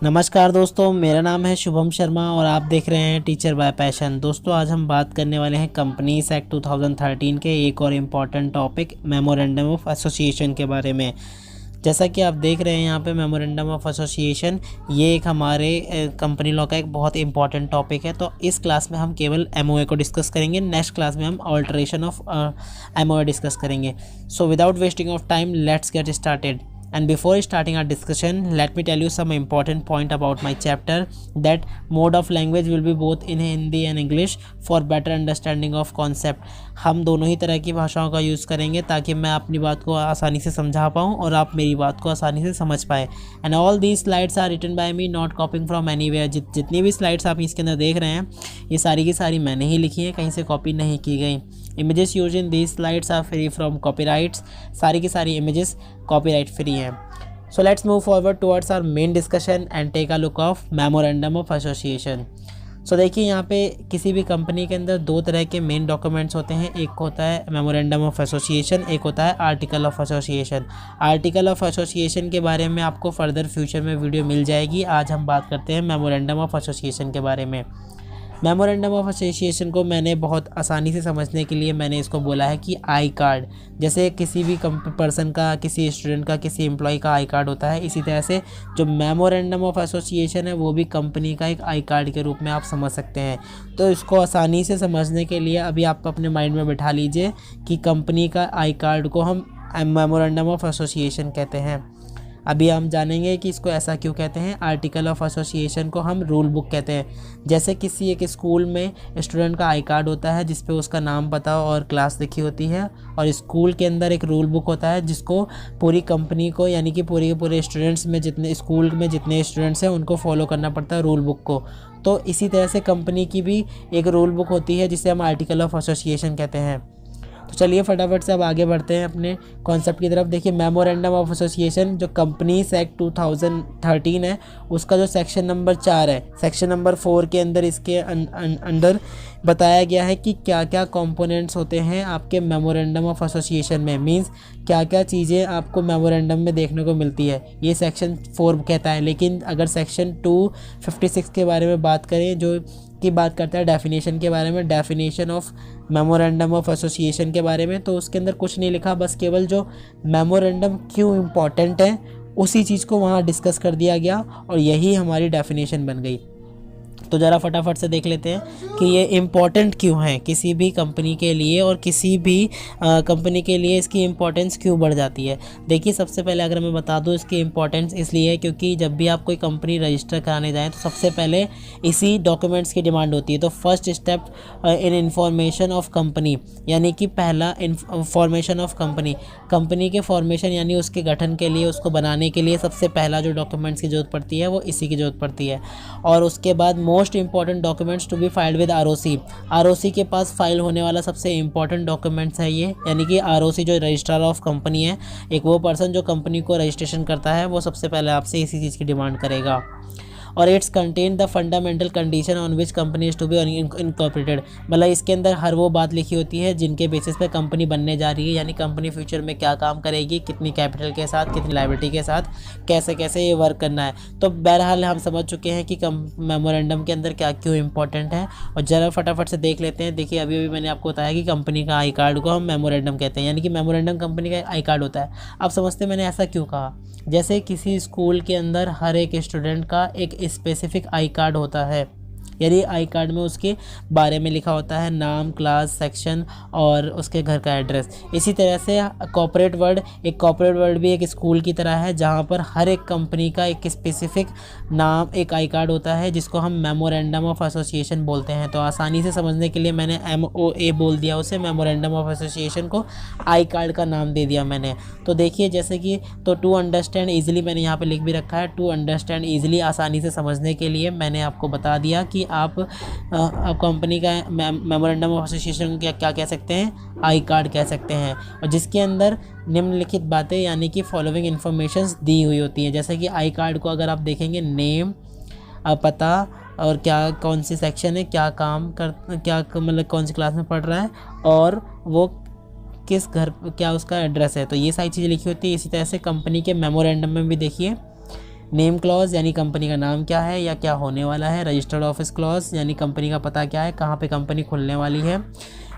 नमस्कार दोस्तों, मेरा नाम है शुभम शर्मा और आप देख रहे हैं टीचर बाय पैशन। दोस्तों, आज हम बात करने वाले हैं कंपनीज एक्ट 2013 के एक और important topic memorandum of association के बारे में। जैसा कि आप देख रहे हैं यहाँ पे मेमोरेंडम ऑफ एसोसिएशन, ये एक हमारे कंपनी लॉ का एक बहुत इंपॉर्टेंट टॉपिक है। तो इस क्लास में हम केवल एमओए को डिस्कस करेंगे, नेक्स्ट क्लास में हम ऑल्टरेशन ऑफ एमओए डिस्कस करेंगे। So without wasting of time, let's get started. And before starting our discussion, let me tell you some important point about my chapter, that mode of language will be both in Hindi and English for better understanding of concept। हम दोनों ही तरह की भाषाओं का use करेंगे ताकि मैं अपनी बात को आसानी से समझा पाऊँ और आप मेरी बात को आसानी से समझ पाए। And all these slides are written by me, not copying from anywhere. जितनी भी स्लाइड्स आप इसके अंदर देख रहे हैं, ये सारी की सारी मैंने ही लिखी है, कहीं से कॉपी नहीं की गई। Images use in these slides are free from copyrights. सारी की सारी इमेजेस कॉपीराइट फ्री हैं। So let's move forward towards our main discussion and take a look of memorandum of association. So देखिए, यहाँ पे किसी भी कंपनी के अंदर दो तरह के मेन डॉक्यूमेंट्स होते हैं। एक होता है मेमोरेंडम ऑफ एसोसिएशन, एक होता है article of association. Article of association के बारे में आपको फर्दर फ्यूचर में वीडियो मिल जाएगी। आज हम बात करते हैं मेमोरेंडम ऑफ एसोसिएशन के बारे में। मेमोरेंडम ऑफ एसोसिएशन को मैंने बहुत आसानी से समझने के लिए मैंने इसको बोला है कि आई कार्ड। जैसे किसी भी पर्सन का, किसी स्टूडेंट का, किसी एम्प्लॉय का आई कार्ड होता है, इसी तरह से जो मेमोरेंडम ऑफ एसोसिएशन है वो भी कंपनी का एक आई कार्ड के रूप में आप समझ सकते हैं। तो इसको आसानी से समझने के लिए अभी आप अपने माइंड में बिठा लीजिए कि कंपनी का आई कार्ड को हम मेमोरेंडम ऑफ एसोसिएशन कहते हैं। अभी हम जानेंगे कि इसको ऐसा क्यों कहते हैं। आर्टिकल ऑफ एसोसिएशन को हम रूल बुक कहते हैं। जैसे किसी एक स्कूल में स्टूडेंट का आई कार्ड होता है जिस पे उसका नाम, पता और क्लास लिखी होती है, और स्कूल के अंदर एक रूल बुक होता है जिसको पूरी कंपनी को, यानी कि पूरे स्टूडेंट्स में, जितने स्कूल में जितने स्टूडेंट्स हैं उनको फॉलो करना पड़ता है रूल बुक को। तो इसी तरह से कंपनी की भी एक रूल बुक होती है जिसे हम आर्टिकल ऑफ एसोसिएशन कहते हैं। तो चलिए फटाफट से अब आगे बढ़ते हैं अपने कॉन्सेप्ट की तरफ। देखिए, मेमोरेंडम ऑफ एसोसिएशन जो कंपनीज एक्ट 2013 है, उसका जो सेक्शन नंबर 4 है, सेक्शन नंबर 4 के अंदर इसके अंदर बताया गया है कि क्या क्या कंपोनेंट्स होते हैं आपके मेमोरेंडम ऑफ एसोसिएशन में। मींस क्या क्या चीज़ें आपको मेमोरेंडम में देखने को मिलती है, ये सेक्शन 4 कहता है। लेकिन अगर सेक्शन 256 के बारे में बात करें, जो की बात करता है डेफिनेशन के बारे में, definition of memorandum of association के बारे में, तो उसके अंदर कुछ नहीं लिखा, बस केवल जो मेमोरेंडम क्यों इम्पॉर्टेंट है उसी चीज़ को वहाँ डिस्कस कर दिया गया और यही हमारी डेफिनेशन बन गई। तो ज़रा फटाफट से देख लेते हैं कि ये इम्पॉर्टेंट क्यों है किसी भी कंपनी के लिए, और किसी भी कंपनी के लिए इसकी इम्पोर्टेंस क्यों बढ़ जाती है। देखिए, सबसे पहले अगर मैं बता दूं, इसकी इम्पोर्टेंस इसलिए है क्योंकि जब भी आप कोई कंपनी रजिस्टर कराने जाएं तो सबसे पहले इसी डॉक्यूमेंट्स की डिमांड होती है। तो first step in information of company, यानी कि पहला फॉर्मेशन ऑफ कंपनी के फॉर्मेशन यानी उसके गठन के लिए, उसको बनाने के लिए सबसे पहला जो डॉक्यूमेंट्स की ज़रूरत पड़ती है वो इसी की ज़रूरत पड़ती है। और उसके बाद most important documents to be filed with ROC के पास फाइल होने वाला सबसे इंपॉर्टेंट डॉक्यूमेंट्स है ये, यानी कि आरओसी जो रजिस्ट्रार ऑफ कंपनी है, एक वो पर्सन जो कंपनी को रजिस्ट्रेशन करता है, वो सबसे पहले आपसे इसी चीज़ की डिमांड करेगा। और it's contain the fundamental condition on which company is to be incorporated. मतलब इसके अंदर हर वो बात लिखी होती है जिनके बेसिस पे कंपनी बनने जा रही है, यानी कंपनी फ्यूचर में क्या काम करेगी, कितनी कैपिटल के साथ, कितनी लायबिलिटी के साथ, कैसे कैसे ये वर्क करना है। तो बहरहाल हम समझ चुके हैं कि मेमोरेंडम के अंदर क्या क्यों इंपॉर्टेंट है, और ज़रा फटाफट से देख लेते हैं। देखिए, अभी मैंने आपको बताया कि कंपनी का आई कार्ड को हम मेमोरेंडम कहते हैं, यानी कि मेमोरेंडम कंपनी का आई कार्ड होता है। आप समझते हैं मैंने ऐसा क्यों कहा। जैसे किसी स्कूल के अंदर हर एक स्टूडेंट का एक स्पेसिफिक आई कार्ड होता है, यानी आई कार्ड में उसके बारे में लिखा होता है, नाम, क्लास, सेक्शन और उसके घर का एड्रेस। इसी तरह से कॉर्पोरेट वर्ल्ड भी एक स्कूल की तरह है जहाँ पर हर एक कंपनी का एक स्पेसिफिक नाम, एक आई कार्ड होता है जिसको हम मेमोरेंडम ऑफ एसोसिएशन बोलते हैं। तो आसानी से समझने के लिए मैंने MOA बोल दिया उसे, मेमोरेंडम ऑफ एसोसिएशन को आई कार्ड का नाम दे दिया मैंने। तो देखिए, जैसे कि तो टू अंडरस्टैंड ईजिली मैंने यहाँ पे लिख भी रखा है, टू अंडरस्टैंड ईजिली, आसानी से समझने के लिए मैंने आपको बता दिया कि आप कंपनी का मेमोरेंडम ऑफ एसोसिएशन को क्या कह सकते हैं, आई कार्ड कह सकते हैं, और जिसके अंदर निम्नलिखित बातें यानी कि फॉलोइंग इन्फॉर्मेशंस दी हुई होती हैं। जैसे कि आई कार्ड को अगर आप देखेंगे, नेम, पता और क्या, कौन सी सेक्शन है, क्या काम कर, क्या मतलब कौन सी क्लास में पढ़ रहा है, और वो किस घर, क्या उसका एड्रेस है, तो ये सारी चीज़ें लिखी होती है। इसी तरह से कंपनी के मेमोरेंडम में भी देखिए नेम क्लॉज यानी कंपनी का नाम क्या है या क्या होने वाला है। रजिस्टर्ड ऑफिस क्लॉज यानी कंपनी का पता क्या है, कहाँ पे कंपनी खुलने वाली है।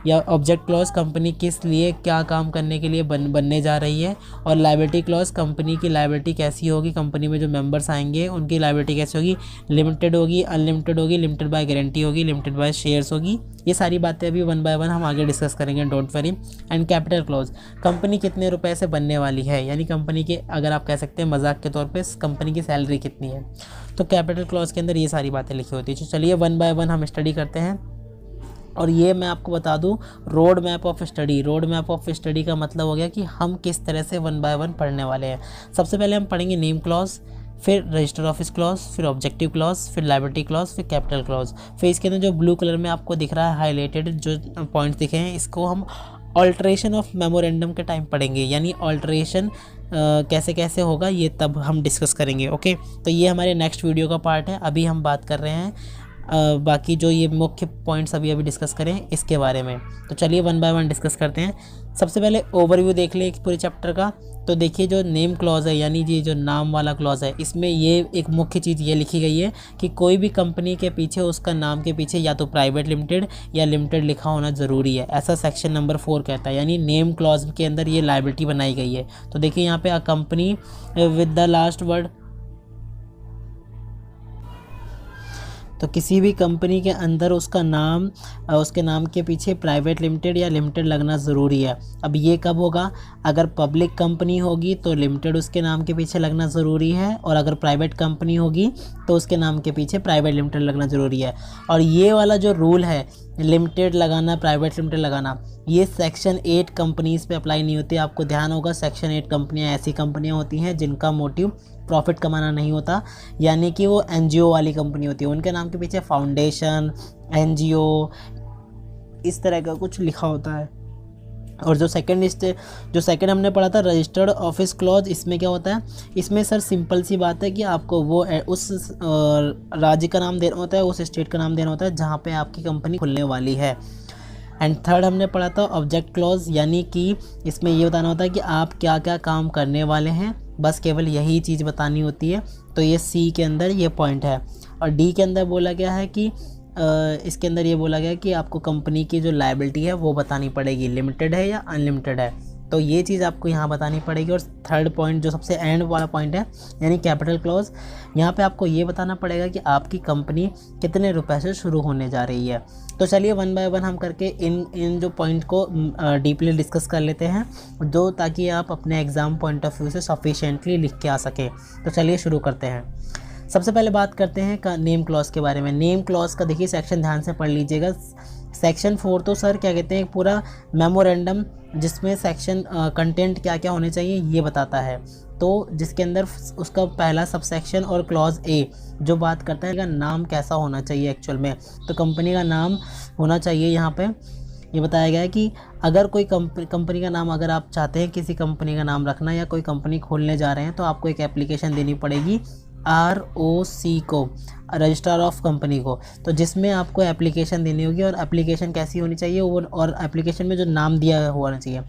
या ऑब्जेक्ट क्लॉज कंपनी किस लिए क्या काम करने के लिए बनने जा रही है। और लायबिलिटी क्लॉज कंपनी की लायबिलिटी कैसी होगी, कंपनी में जो मेंबर्स आएंगे उनकी लायबिलिटी कैसी होगी, लिमिटेड होगी, अनलिमिटेड होगी, लिमिटेड बाय गारंटी होगी, लिमिटेड बाय शेयर्स होगी। ये सारी बातें अभी वन बाय वन हम आगे डिस्कस करेंगे, don't worry. And capital clause company कितने रुपए से बनने वाली है, यानी कंपनी के अगर आप कह सकते हैं मजाक के तौर पे कंपनी की सैलरी कितनी है। तो कैपिटल क्लॉज के अंदर ये सारी बातें लिखी होती है। तो चलिए वन बाय वन हम स्टडी करते हैं। और ये मैं आपको बता दूं, road map of study. Road map of study का मतलब हो गया कि हम किस तरह से वन बाय वन पढ़ने वाले हैं। सबसे पहले हम पढ़ेंगे नेम क्लॉज, फिर रजिस्टर ऑफिस क्लॉज, फिर ऑब्जेक्टिव क्लॉज, फिर लायबिलिटी क्लॉज, फिर कैपिटल क्लॉज। फिर इसके अंदर जो ब्लू कलर में आपको दिख रहा है हाईलाइटेड जो पॉइंट्स दिखे हैं, इसको हम ऑल्ट्रेशन ऑफ मेमोरेंडम के टाइम पढ़ेंगे। यानी ऑल्ट्रेशन कैसे कैसे होगा ये तब हम डिस्कस करेंगे। ओके, तो ये हमारे नेक्स्ट वीडियो का पार्ट है। अभी हम बात कर रहे हैं बाकी जो ये मुख्य पॉइंट्स अभी डिस्कस करें इसके बारे में। तो चलिए वन बाय वन डिस्कस करते हैं। सबसे पहले ओवरव्यू देख लें पूरे चैप्टर का। तो देखिए जो नेम क्लॉज है यानी ये जो नाम वाला क्लॉज है, इसमें ये एक मुख्य चीज़ ये लिखी गई है कि कोई भी कंपनी के पीछे उसका नाम के पीछे या तो प्राइवेट लिमिटेड या लिमिटेड लिखा होना ज़रूरी है, ऐसा सेक्शन नंबर 4 कहता है। यानी नेम क्लॉज के अंदर ये लायबिलिटी बनाई गई है। तो देखिए यहाँ पे a company with the last word, तो किसी भी कंपनी के अंदर उसका नाम, उसके नाम के पीछे प्राइवेट लिमिटेड या लिमिटेड लगना ज़रूरी है। अब ये कब होगा, अगर पब्लिक कंपनी होगी तो लिमिटेड उसके नाम के पीछे लगना ज़रूरी है, और अगर प्राइवेट कंपनी होगी तो उसके नाम के पीछे प्राइवेट लिमिटेड लगना ज़रूरी है। और ये वाला जो रूल है लिमिटेड लगाना, प्राइवेट लिमिटेड लगाना, ये सेक्शन 8 कंपनीज़ पे अप्लाई नहीं होती। आपको ध्यान होगा सेक्शन 8 कंपनियां ऐसी कंपनियां होती हैं जिनका मोटिव प्रॉफिट कमाना नहीं होता, यानी कि वो एनजीओ वाली कंपनी होती है। उनके नाम के पीछे फाउंडेशन, एनजीओ इस तरह का कुछ लिखा होता है। और जो सेकंड हमने पढ़ा था रजिस्टर्ड ऑफिस क्लॉज, इसमें क्या होता है, इसमें सर सिंपल सी बात है कि आपको वो उस राज्य का नाम देना होता है, उस स्टेट का नाम देना होता है जहाँ पे आपकी कंपनी खुलने वाली है। एंड थर्ड हमने पढ़ा था ऑब्जेक्ट क्लॉज, यानी कि इसमें ये बताना होता है कि आप क्या क्या काम करने वाले हैं, बस केवल यही चीज़ बतानी होती है। तो ये सी के अंदर ये पॉइंट है। और डी के अंदर बोला गया है कि इसके अंदर ये बोला गया कि आपको कंपनी की जो लायबिलिटी है वो बतानी पड़ेगी, लिमिटेड है या अनलिमिटेड है। तो ये चीज़ आपको यहाँ बतानी पड़ेगी। और थर्ड पॉइंट जो सबसे एंड वाला पॉइंट है यानी कैपिटल क्लॉज, यहाँ पे आपको ये बताना पड़ेगा कि आपकी कंपनी कितने रुपए से शुरू होने जा रही है। तो चलिए वन बाय वन हम करके इन जो पॉइंट को डीपली डिस्कस कर लेते हैं, जो ताकि आप अपने एग्ज़ाम पॉइंट ऑफ व्यू से सफिशिएंटली लिख के आ सकें। तो चलिए शुरू करते हैं। सबसे पहले बात करते हैं नेम क्लॉज के बारे में। नेम क्लॉज का देखिए सेक्शन ध्यान से पढ़ लीजिएगा। सेक्शन 4 तो सर क्या कहते हैं, पूरा मेमोरेंडम जिसमें सेक्शन कंटेंट क्या क्या होने चाहिए ये बताता है। तो जिसके अंदर उसका पहला सब सेक्शन और क्लॉज ए जो बात करता है का नाम कैसा होना चाहिए एक्चुअल में, तो कंपनी का नाम होना चाहिए। यहाँ पे ये बताया गया है कि अगर कोई कंपनी का नाम, अगर आप चाहते हैं किसी कंपनी का नाम रखना या कोई कंपनी खोलने जा रहे हैं, तो आपको एक एप्लीकेशन देनी पड़ेगी ROC को, रजिस्ट्रार ऑफ कंपनी को। तो जिसमें आपको एप्लीकेशन देनी होगी, और एप्लीकेशन कैसी होनी चाहिए वो, और एप्लीकेशन में जो नाम दिया होना चाहिए,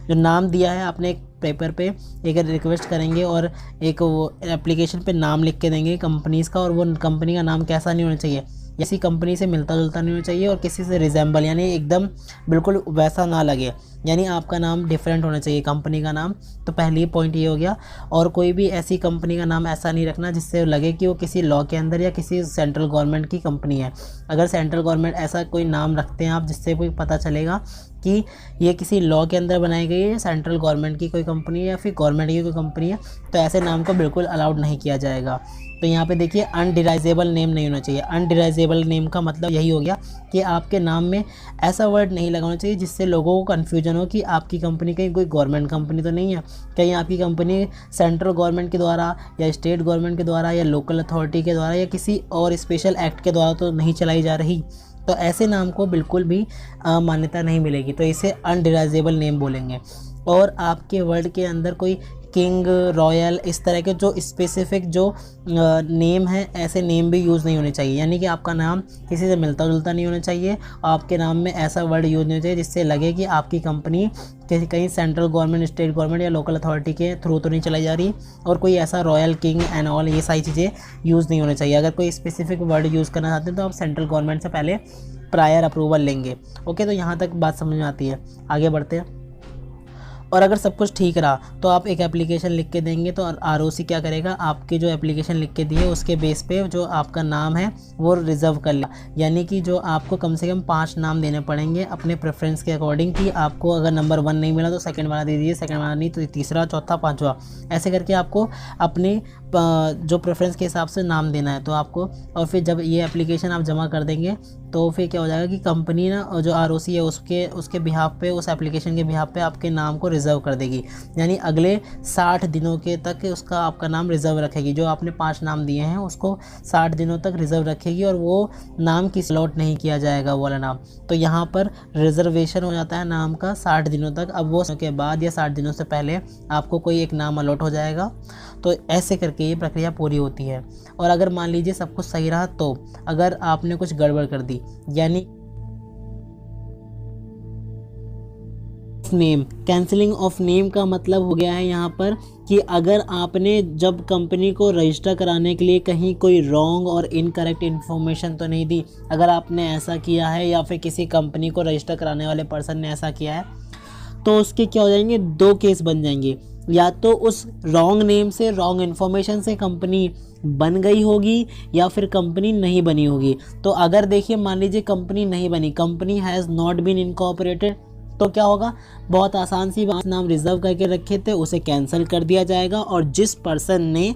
जो नाम दिया है आपने एक पेपर पे एक रिक्वेस्ट करेंगे और एक वो एप्लीकेशन पे नाम लिख के देंगे कंपनीज़ का, और वो कंपनी का नाम कैसा नहीं होना चाहिए, किसी कंपनी से मिलता जुलता नहीं होना चाहिए और किसी से रिजेंबल यानी एकदम बिल्कुल वैसा ना लगे, यानी आपका नाम डिफरेंट होना चाहिए कंपनी का नाम। तो पहली पॉइंट ये हो गया। और कोई भी ऐसी कंपनी का नाम ऐसा नहीं रखना जिससे लगे कि वो किसी लॉ के अंदर या किसी सेंट्रल गवर्नमेंट की कंपनी है। अगर सेंट्रल गवर्नमेंट ऐसा कोई नाम रखते हैं आप जिससे कोई पता चलेगा कि ये किसी लॉ के अंदर बनाई गई है, सेंट्रल गवर्नमेंट की कोई कंपनी है या फिर गवर्नमेंट की कोई कंपनी है, तो ऐसे नाम को बिल्कुल अलाउड नहीं किया जाएगा। तो यहाँ पे देखिए अनडिराइजेबल नेम नहीं होना चाहिए। अनडिराइजेबल नेम का मतलब यही हो गया कि आपके नाम में ऐसा वर्ड नहीं लगाना चाहिए जिससे लोगों को कन्फ्यूजन हो कि आपकी कंपनी कहीं कोई गवर्नमेंट कंपनी तो नहीं है, कहीं आपकी कंपनी सेंट्रल गवर्नमेंट के द्वारा या स्टेट गवर्नमेंट के द्वारा या लोकल अथॉरिटी के द्वारा या किसी और स्पेशल एक्ट के द्वारा तो नहीं चलाई जा रही। तो ऐसे नाम को बिल्कुल भी मान्यता नहीं मिलेगी, तो इसे अनडिराइजेबल नेम बोलेंगे। और आपके वर्ड के अंदर कोई किंग, रॉयल, इस तरह के जो स्पेसिफिक जो नेम है, ऐसे नेम भी यूज़ नहीं होने चाहिए। यानी कि आपका नाम किसी से मिलता जुलता नहीं होना चाहिए। आपके नाम में ऐसा वर्ड यूज़ नहीं होना चाहिए जिससे लगे कि आपकी कंपनी कहीं सेंट्रल गवर्नमेंट, स्टेट गवर्नमेंट या लोकल अथॉरिटी के थ्रू तो नहीं चलाई जा रही। और कोई ऐसा रॉयल, किंग एंड ऑल, ये सारी चीज़ें यूज़ नहीं होनी चाहिए। अगर कोई स्पेसिफिक वर्ड यूज़ करना चाहते हैं तो आप सेंट्रल गवर्नमेंट से पहले प्रायर अप्रूवल लेंगे। ओके, तो यहाँ तक बात समझ में आती है। आगे बढ़ते हैं। और अगर सब कुछ ठीक रहा तो आप एक एप्लीकेशन लिख के देंगे, तो आरओसी क्या करेगा, आपकी जो एप्लीकेशन लिख के दी है उसके बेस पे जो आपका नाम है वो रिज़र्व कर लेगा। यानी कि जो आपको कम से कम 5 नाम देने पड़ेंगे अपने प्रेफरेंस के अकॉर्डिंग, कि आपको अगर नंबर 1 नहीं मिला तो सेकंड वाला दे दीजिए, सेकंड वाला नहीं तो तीसरा, चौथा, पाँचवा, ऐसे करके आपको अपने जो प्रेफरेंस के हिसाब से नाम देना है। तो आपको, और फिर जब ये एप्लीकेशन आप जमा कर देंगे तो फिर क्या हो जाएगा कि कंपनी ना जो आरओसी है उसके बिहाफ पे, उस एप्लीकेशन के बिहाफ पे आपके नाम को रिज़र्व कर देगी। यानी अगले 60 दिनों के तक उसका आपका नाम रिज़र्व रखेगी। जो आपने 5 नाम दिए हैं उसको 60 दिनों तक रिज़र्व रखेगी और वो नाम की स्लॉट नहीं किया जाएगा, वो वाला नाम। तो यहाँ पर रिजर्वेशन हो जाता है नाम का 60 दिनों तक। अब वो के बाद या 60 दिनों से पहले आपको कोई एक नाम अलॉट हो जाएगा। तो ऐसे करके ये प्रक्रिया पूरी होती है। और अगर मान लीजिए सब कुछ सही रहा, तो अगर आपने कुछ गड़बड़ कर दी, यानी नेम, कैंसिलिंग ऑफ नेम का मतलब हो गया है यहाँ पर कि अगर आपने जब कंपनी को रजिस्टर कराने के लिए कहीं कोई रॉन्ग और इनकरेक्ट इन्फॉर्मेशन तो नहीं दी, अगर आपने ऐसा किया है या फिर किसी कंपनी को रजिस्टर कराने वाले पर्सन ने ऐसा किया है, तो उसके क्या हो जाएंगे, 2 केस बन जाएंगे। या तो उस रॉन्ग नेम से, रॉन्ग इन्फॉर्मेशन से कंपनी बन गई होगी या फिर कंपनी नहीं बनी होगी। तो अगर देखिए मान लीजिए कंपनी नहीं बनी, company has not been incorporated, तो क्या होगा, बहुत आसान सी बात, नाम रिजर्व करके रखे थे उसे कैंसिल कर दिया जाएगा। और जिस पर्सन ने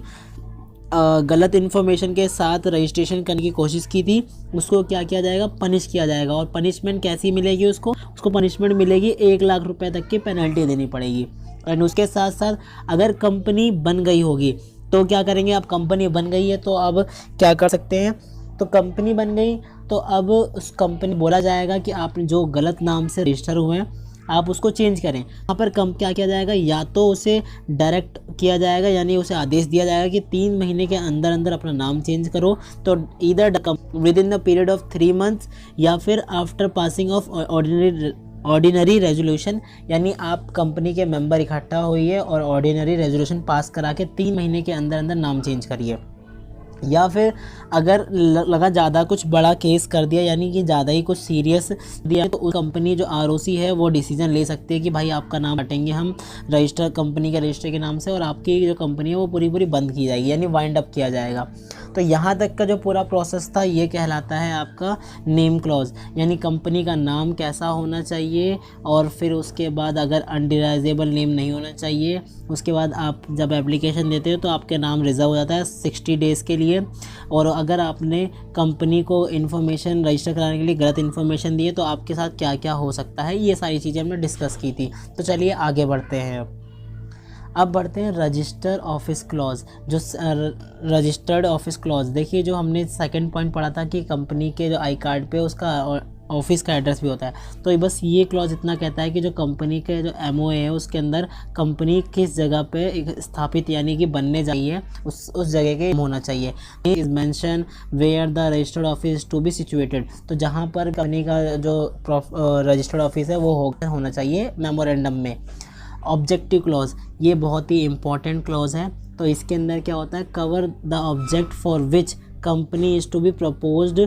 गलत इन्फॉर्मेशन के साथ रजिस्ट्रेशन करने की कोशिश की थी उसको क्या किया जाएगा, पनिश किया जाएगा। और पनिशमेंट कैसी मिलेगी उसको पनिशमेंट मिलेगी 1 लाख रुपए तक की पेनल्टी देनी पड़ेगी। और उसके साथ साथ अगर कंपनी बन गई होगी तो क्या करेंगे, अब कंपनी बन गई है तो अब क्या कर सकते हैं, तो कंपनी बन गई तो अब उस कंपनी बोला जाएगा कि आप जो गलत नाम से रजिस्टर हुए हैं आप उसको चेंज करें। यहाँ पर क्या किया जाएगा, या तो उसे डायरेक्ट किया जाएगा, यानी उसे आदेश दिया जाएगा कि 3 महीने के अंदर अंदर अपना नाम चेंज करो, तो either with in the period of 3 months या फिर after passing of ordinary resolution, यानी आप कंपनी के मेंबर इकट्ठा होइए और ऑर्डिनरी रेजोल्यूशन पास करा के 3 महीने के अंदर अंदर नाम चेंज करिए। या फिर अगर लगा ज़्यादा कुछ बड़ा केस कर दिया, यानी कि ज़्यादा ही कुछ सीरियस दिया, तो उस कंपनी जो आरओसी है वो डिसीजन ले सकती है कि भाई आपका नाम हटेंगे हम रजिस्टर, कंपनी के रजिस्टर के नाम से, और आपकी जो कंपनी है वो पूरी बंद की जाएगी, यानी वाइंड अप किया जाएगा। तो यहाँ तक का जो पूरा प्रोसेस था ये कहलाता है आपका नेम क्लॉज, यानी कंपनी का नाम कैसा होना चाहिए। और फिर उसके बाद अगर अनडिराइजेबल नेम नहीं होना चाहिए, उसके बाद आप जब एप्लीकेशन देते हो तो आपके नाम रिजर्व हो जाता है 60 डेज़ के लिए। और अगर आपने कंपनी को इन्फॉर्मेशन रजिस्टर कराने के लिए गलत इन्फॉर्मेशन दी है तो आपके साथ क्या क्या हो सकता है, ये सारी चीज़ें हमने डिस्कस की थी। तो चलिए आगे बढ़ते हैं। अब बढ़ते हैं रजिस्टर ऑफिस क्लॉज। जो रजिस्टर्ड ऑफिस क्लॉज, देखिए जो हमने सेकंड पॉइंट पढ़ा था कि कंपनी के जो आई कार्ड पे उसका ऑफिस का एड्रेस भी होता है, तो बस ये क्लॉज इतना कहता है कि जो कंपनी के जो एमओए है उसके अंदर कंपनी किस जगह पे स्थापित यानी कि बनने चाहिए उस जगह के होना चाहिए। Is mention where the registered office to be situated, तो जहाँ पर कंपनी का जो रजिस्टर्ड ऑफिस है वो होना चाहिए मेमोरेंडम में। ऑब्जेक्टिव क्लॉज, ये बहुत ही इंपॉर्टेंट क्लॉज है। तो इसके अंदर क्या होता है, cover the object for which company is to be proposed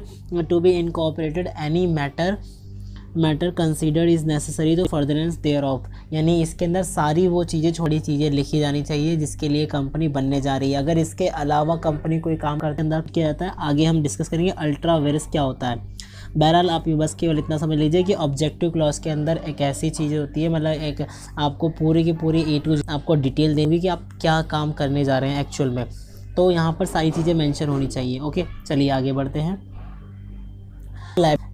to be incorporated any matter considered is necessary to furtherance thereof, यानी इसके अंदर सारी वो चीज़ें, छोटी चीज़ें लिखी जानी चाहिए जिसके लिए कंपनी बनने जा रही है। अगर इसके अलावा कंपनी कोई काम करते अंदर क्या जाता है, आगे हम डिस्कस करेंगे अल्ट्रा वायरस क्या होता है। बहरहाल आप ये बस केवल इतना समझ लीजिए कि ऑब्जेक्टिव क्लॉज के अंदर एक ऐसी चीज़ होती है, मतलब एक आपको पूरी की पूरी A to Z आपको डिटेल देंगी कि आप क्या काम करने जा रहे हैं एक्चुअल में। तो यहाँ पर सारी चीज़ें मेंशन होनी चाहिए। ओके, चलिए आगे बढ़ते हैं।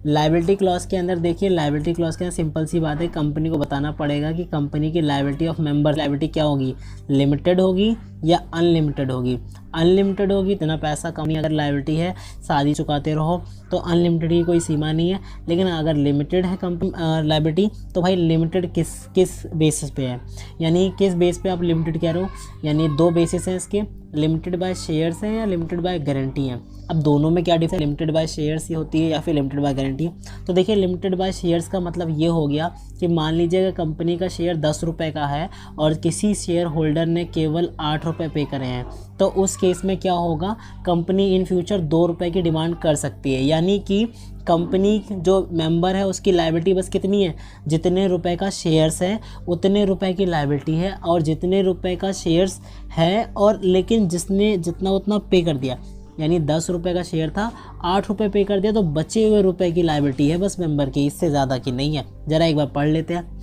लायबिलिटी क्लॉज के अंदर देखिए, लायबिलिटी क्लॉज के अंदर सिंपल सी बात है, कंपनी को बताना पड़ेगा कि कंपनी की लायबिलिटी ऑफ मेंबर लायबिलिटी क्या होगी, लिमिटेड होगी या अनलिमिटेड होगी। अनलिमिटेड होगी इतना पैसा कंपनी अगर लायबिलिटी है शादी चुकाते रहो तो अनलिमिटेड की कोई सीमा नहीं है। लेकिन अगर लिमिटेड है कंपनी लायबिलिटी तो भाई लिमिटेड किस बेसिस पे है, यानी किस बेस पे आप लिमिटेड कह रहे हो, यानी दो बेसिस हैं इसके, लिमिटेड बाय शेयर्स हैं या लिमिटेड बाय गारंटी है। अब दोनों में क्या डिफरेंस, लिमिटेड बाय शेयर्स ही होती है या फिर लिमिटेड बाय गारंटी। तो देखिए लिमिटेड बाय शेयर्स का मतलब ये हो गया कि मान लीजिए अगर कंपनी का शेयर 10 रुपये का है और किसी शेयर होल्डर ने केवल 8 रुपये पे करे हैं, तो उस केस में क्या होगा, कंपनी इन फ्यूचर 2 रुपये की डिमांड कर सकती है। यानी कि कंपनी जो मेंबर है उसकी लायबिलिटी बस कितनी है, जितने रुपए का शेयर्स है उतने रुपए की लायबिलिटी है, और जितने रुपए का शेयर्स है और लेकिन जिसने जितना उतना पे कर दिया, यानी 10 रुपये का शेयर था 8 रुपये पे कर दिया, तो बचे हुए रुपए की लायबिलिटी है बस मेंबर की, इससे ज़्यादा की नहीं है। ज़रा एक बार पढ़ लेते हैं।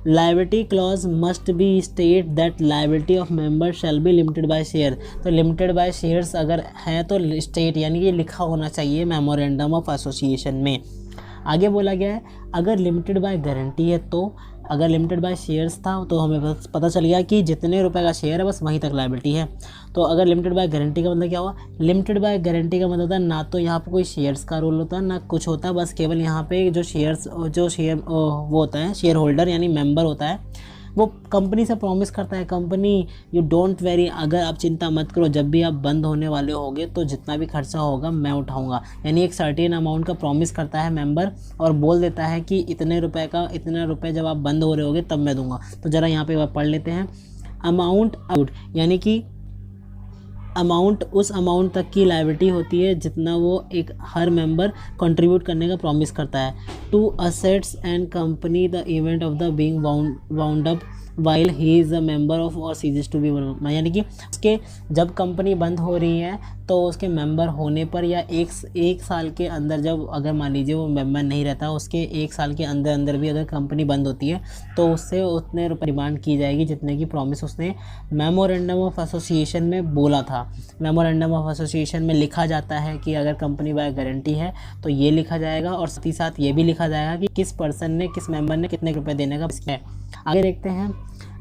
Liability clause must be state that liability of member shall be limited by share. तो लिमिटेड बाय शेयर्स अगर है तो स्टेट यानी कि लिखा होना चाहिए मेमोरेंडम ऑफ एसोसिएशन में। आगे बोला गया है अगर लिमिटेड बाय गारंटी है, तो अगर लिमिटेड बाय शेयर्स था तो हमें पता चल गया कि जितने रुपए का शेयर है बस वहीं तक लायबिलिटी है। तो अगर लिमिटेड बाय गारंटी का मतलब क्या हुआ, लिमिटेड बाय गारंटी का मतलब होता है ना तो यहाँ पे कोई शेयर्स का रोल होता है ना कुछ होता है, बस केवल यहाँ पे जो शेयर वो होता है शेयर होल्डर यानी मेंबर होता है, वो कंपनी से प्रॉमिस करता है, कंपनी यू डोंट वेरी, अगर आप चिंता मत करो, जब भी आप बंद होने वाले होगे तो जितना भी खर्चा होगा मैं उठाऊंगा। यानी एक सर्टेन अमाउंट का प्रॉमिस करता है मेंबर और बोल देता है कि इतने रुपए जब आप बंद हो रहे होगे तब मैं दूंगा। तो ज़रा यहाँ पे पढ़ लेते हैं। अमाउंट आउट यानी कि अमाउंट उस अमाउंट तक की लायबिलिटी होती है जितना वो एक हर मेंबर कंट्रीब्यूट करने का प्रॉमिस करता है to assets and company the event of the being wound up while he is a member of or ceases to be, यानी कि उसके जब कंपनी बंद हो रही है तो उसके मेंबर होने पर या एक साल के अंदर, जब अगर मान लीजिए वो मेंबर नहीं रहता उसके 1 साल के अंदर भी अगर कंपनी बंद होती है तो उससे उतने रुपये डिमांड की जाएगी जितने की प्रॉमिस उसने मेमोरेंडम ऑफ एसोसिएशन में बोला था। मेमोरेंडम ऑफ एसोसिएशन में लिखा जाता है कि अगर कंपनी बाय गारंटी है तो ये लिखा जाएगा और साथ ही साथ ये भी लिखा जाएगा कि किस पर्सन ने किस मेंबर ने कितने रुपए देने का है। आगे देखते हैं।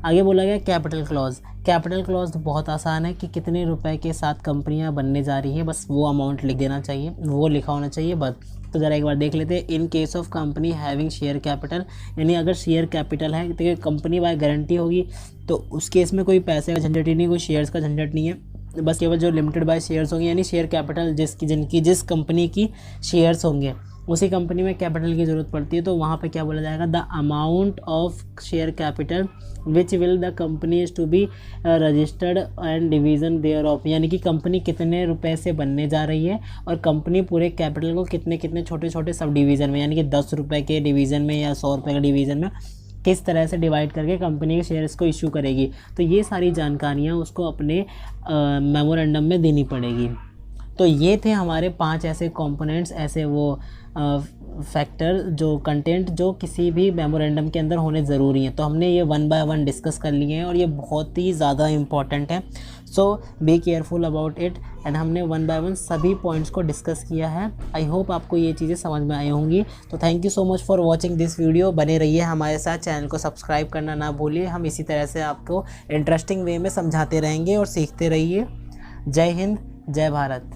आगे बोला गया कैपिटल क्लॉज। कैपिटल क्लॉज बहुत आसान है कि कितने रुपए के साथ कंपनियां बनने जा रही है, बस वो अमाउंट लिख देना चाहिए, वो लिखा होना चाहिए बस। तो ज़रा एक बार देख लेते हैं। In case of company having share capital, यानी अगर शेयर कैपिटल है तो कंपनी बाय गारंटी होगी तो उस केस में कोई पैसे का झंझट ही नहीं, कोई शेयर्स का झंझट नहीं है, बस केवल जो लिमिटेड बाय शेयर्स होंगे यानी शेयर कैपिटल जिस कंपनी की शेयर्स होंगे उसी कंपनी में कैपिटल की ज़रूरत पड़ती है। तो वहाँ पे क्या बोला जाएगा, the amount of share capital which will the company is to be registered and division thereof, यानी कि कंपनी कितने रुपए से बनने जा रही है और कंपनी पूरे कैपिटल को कितने कितने छोटे छोटे सब डिवीज़न में, यानी कि 10 रुपये के डिवीज़न में या 100 रुपये के डिवीज़न में किस तरह से डिवाइड करके कंपनी के शेयर्स को इशू करेगी। तो ये सारी जानकारियाँ उसको अपने मेमोरेंडम में देनी पड़ेगी। तो ये थे हमारे 5 ऐसे कंपोनेंट्स, ऐसे वो फैक्टर जो कंटेंट जो किसी भी मेमोरेंडम के अंदर होने ज़रूरी हैं। तो हमने ये 1 बाय 1 डिस्कस कर लिए हैं और ये बहुत ही ज़्यादा इम्पॉर्टेंट है। So be careful about it and हमने 1 बाय 1 सभी पॉइंट्स को डिस्कस किया है। आई होप आपको ये चीज़ें समझ में आई होंगी। तो thank you so much for watching this video. बने रहिए हमारे साथ, चैनल को सब्सक्राइब करना ना भूलिए। हम इसी तरह से आपको इंटरेस्टिंग वे में समझाते रहेंगे और सीखते रहिए। जय हिंद, जय भारत।